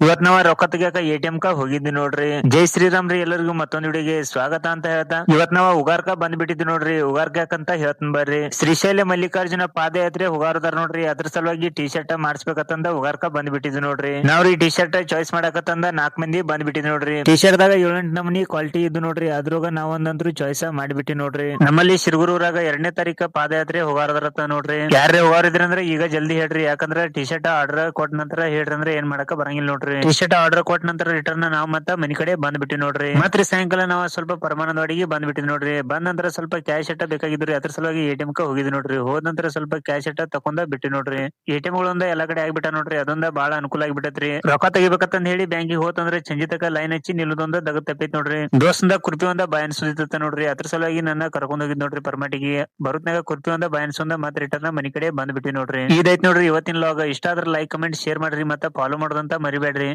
ಇವತ್ ನಾವ ರೊಕ್ಕ ತೆಗಿಯಾಕ ಎ.ಟಿ.ಎಂ ಕ ಹೋಗಿದ್ವಿ ನೋಡ್ರಿ. ಜೈ ಶ್ರೀರಾಮ್ ರೀ ಎಲ್ಲರಿಗೂ ಮತ್ತೊಂದ್ ವಿಡಿಯೋಗೆ ಸ್ವಾಗತ ಅಂತ ಹೇಳ್ತಾ ಇವತ್ ನಾವ ಉಗಾರ್ಕ ಬಂದ್ಬಿಟ್ಟಿದ್ವಿ ನೋಡ್ರಿ. ಉಗಾರ್ಕ ಯಾಕಂತ ಹೇಳ್ತನ್ ಬರ್ರಿ. ಶ್ರೀಶೈಲ ಮಲ್ಲಿಕಾರ್ಜುನ ಪಾದಯಾತ್ರೆ ಹೋಗಾರದಾರ ನೋಡ್ರಿ. ಅದ್ರ ಸಲುವಾಗಿ ಟಿ ಶರ್ಟ್ ಮಾಡಿಸ್ಬೇಕಂತ ಉಗಾರ್ಕ ಬಂದ್ಬಿಟ್ಟಿದ್ವಿ ನೋಡ್ರಿ. ನಾವ್ರಿ ಟಿ ಶರ್ಟ್ ಚಾಯ್ಸ್ ಮಾಡಕತ್ತಂದ 4 ಮಂದಿ ಬಂದ್ಬಿಟ್ಟಿದ್ವಿ ನೋಡ್ರಿ. ಟಿ ಶರ್ಟ್ ದಾಗ 7-8 ನಮೂನಿ ಕ್ವಾಲಿಟಿ ಇದ್ದು ನೋಡ್ರಿ. ಅದ್ರಾಗ ನಾವೊಂದಂತ್ರು ಚಾಯ್ಸ್ ಮಾಡಿಬಿಟ್ಟಿ ನೋಡ್ರಿ. ನಮ್ಮಲ್ಲಿ ಶಿರಗೂರೂರಾಗ 2ನೇ ತಾರೀಕ ಪಾದಯಾತ್ರೆ ಹೋಗಾರದಾರತ್ತ ನೋಡ್ರಿ. ಯಾರೇ ಹೋಗಾರಿದ್ರಂದ್ರ ಈಗ ಜಲ್ದಿ ಹೇಳ್ರಿ. ಯಾಕಂದ್ರ ಟಿ ಶರ್ಟ್ ಆರ್ಡರ್ ಕೊಟ್ಟ ನಂತರ ಹೇಳ್ರಿ ಅಂದ್ರೆ ಏನ್ ಮಾಡಕ ಬರಂಗಿಲ್ಲ ನೋಡ್ರಿ. ಟಿ ಶರ್ಟ್ ಆರ್ಡರ್ ಕೊಟ್ಟ ನಂತರ ರಿಟರ್ನ್ ನಾವ್ ಮತ್ತ ಮನಿ ಕಡೆ ಬಂದ್ಬಿಟ್ಟಿ ನೋಡ್ರಿ. ಮತ್ರಿ ಸಾಯಂಕಾಲ ನಾವ್ ಸ್ವಲ್ಪ ಪರಮಾನಂದವಾಡಿಗೆ ಬಂದ್ಬಿಟ್ಟಿದ್ ನೋಡ್ರಿ. ಬಂದ ನಂತರ ಸ್ವಲ್ಪ ಕ್ಯಾಶ್ ಎಟ್ಟ ಬೇಕಾಗಿದ್ರಿ. ಅದ್ರ ಸಲುವಾಗಿ ಎ.ಟಿ.ಎಂ ಕ ಹೋಗಿದ್ವಿ ನೋಡ್ರಿ. ಹೋದ ನಂತರ ಸ್ವಲ್ಪ ಕ್ಯಾಶ್ ಎಟ್ಟ ತಕೊಂಡ ಬಿಟ್ಟಿ ನೋಡ್ರಿ. ಎ.ಟಿ.ಎಂ ಗಳೊಂದ ಎಲ್ಲಾ ಕಡೆ ಆಗ್ಬಿಟ್ಟ ನೋಡ್ರಿ. ಅದೊಂದ ಬಾಳ ಅನುಕೂಲ ಆಗ್ಬಿಟ್ಟತ್ರಿ. ರೊಕ್ಕ ತೆಗಿಬೇಕಂತ ಹೇಳಿ ಬ್ಯಾಂಕಿಗೆ ಹೋತಂದ್ರೆ ಸಂಜೆ ತಕ ಲೈನ್ ಹಚ್ಚಿ ನಿಲ್ಲುದೊಂದ ದಗದ್ ತಪ್ಪೈತ್ ನೋಡ್ರಿ. ದೋಸ್ತಂದ ಕುರ್ಪಿ ಒಂದ ಬಾಯನ್ ಸುದಿತ್ತ ನೋಡ್ರಿ. ಅದ್ರ ಸಲುವಾಗಿ ನನ್ನ ಕರ್ಕೊಂಡ್ ಹೋಗಿದ್ ನೋಡ್ರಿ ಪರ್ಮಾಟಿಗೆ. ಬರುತ್ನಾಗ ಕುರ್ಪಿ ಒಂದ ಬಾಯನ್ ಸುಂದ ಮತ್ ರಿಟರ್ನ್ ಮನಿ ಕಡೆ ಬಂದ್ಬಿಟ್ಟಿ ನೋಡ್ರಿ. ಇದೈತ್ ನೋಡ್ರಿ ಇವತ್ತಿನ ಲಾಗ್. ಇಷ್ಟ ಆದ್ರ ಲೈಕ್ ಕಮೆಂಟ್ ಶೇರ್ ಮಾಡ್ರಿ ಮತ್ತ ಫಾಲೋ ಮಾಡೋದಂತ ಮರಿಬೇಡ್ರಿ.